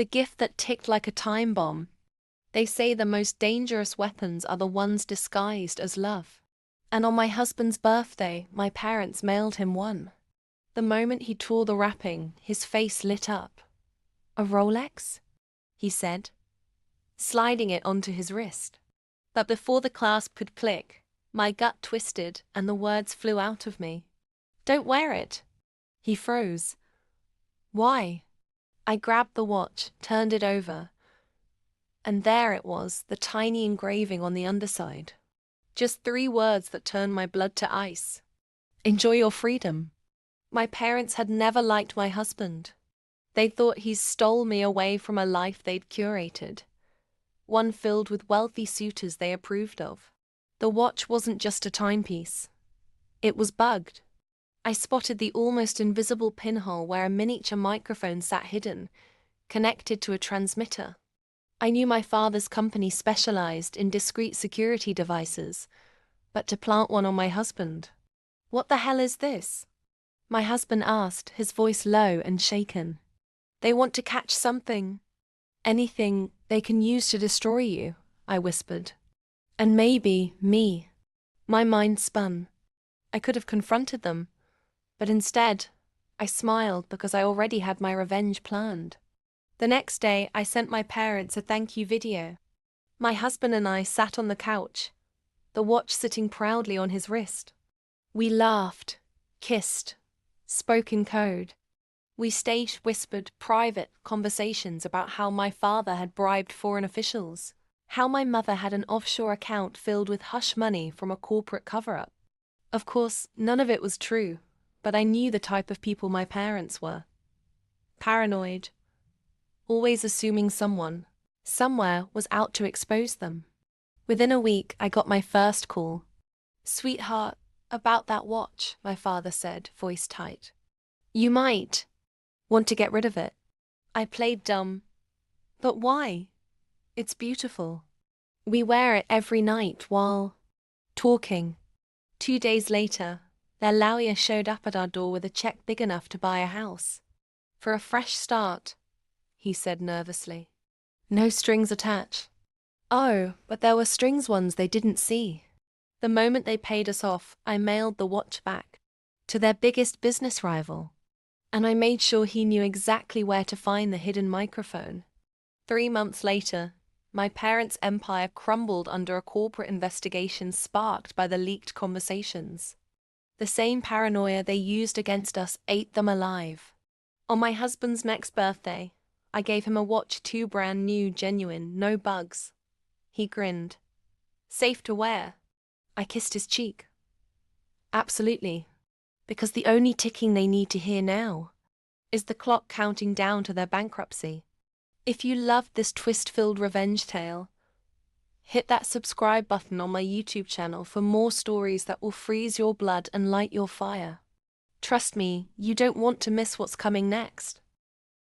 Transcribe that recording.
The gift that ticked like a time bomb. They say the most dangerous weapons are the ones disguised as love. And on my husband's birthday, my parents mailed him one. The moment he tore the wrapping, his face lit up. "A Rolex?" he said, sliding it onto his wrist. But before the clasp could click, my gut twisted and the words flew out of me. "Don't wear it." He froze. "Why?" I grabbed the watch, turned it over, and there it was, the tiny engraving on the underside. Just 3 words that turned my blood to ice. "Enjoy your freedom." My parents had never liked my husband. They thought he stole me away from a life they'd curated, one filled with wealthy suitors they approved of. The watch wasn't just a timepiece. It was bugged. I spotted the almost invisible pinhole where a miniature microphone sat hidden, connected to a transmitter. I knew my father's company specialized in discreet security devices, but to plant one on my husband. "What the hell is this?" my husband asked, his voice low and shaken. "They want to catch something. Anything they can use to destroy you," I whispered. "And maybe me." My mind spun. I could have confronted them, but instead, I smiled because I already had my revenge planned. The next day, I sent my parents a thank you video. My husband and I sat on the couch, the watch sitting proudly on his wrist. We laughed, kissed, spoke in code. We staged whispered, private conversations about how my father had bribed foreign officials, how my mother had an offshore account filled with hush money from a corporate cover-up. Of course, none of it was true, but I knew the type of people my parents were. Paranoid, always assuming someone, somewhere was out to expose them. Within a week, I got my first call. "Sweetheart, about that watch," my father said, voice tight. "You might want to get rid of it." I played dumb. "But why? It's beautiful. We wear it every night while talking." 2 days later, their lawyer showed up at our door with a check big enough to buy a house. "For a fresh start," he said nervously. "No strings attached." Oh, but there were strings ones they didn't see. The moment they paid us off, I mailed the watch back to their biggest business rival. And I made sure he knew exactly where to find the hidden microphone. 3 months later, my parents' empire crumbled under a corporate investigation sparked by the leaked conversations. The same paranoia they used against us ate them alive. On my husband's next birthday, I gave him a watch, 2 brand new, genuine, no bugs. He grinned. "Safe to wear." I kissed his cheek. "Absolutely. Because the only ticking they need to hear now is the clock counting down to their bankruptcy." If you loved this twist-filled revenge tale, hit that subscribe button on my YouTube channel for more stories that will freeze your blood and light your fire. Trust me, you don't want to miss what's coming next.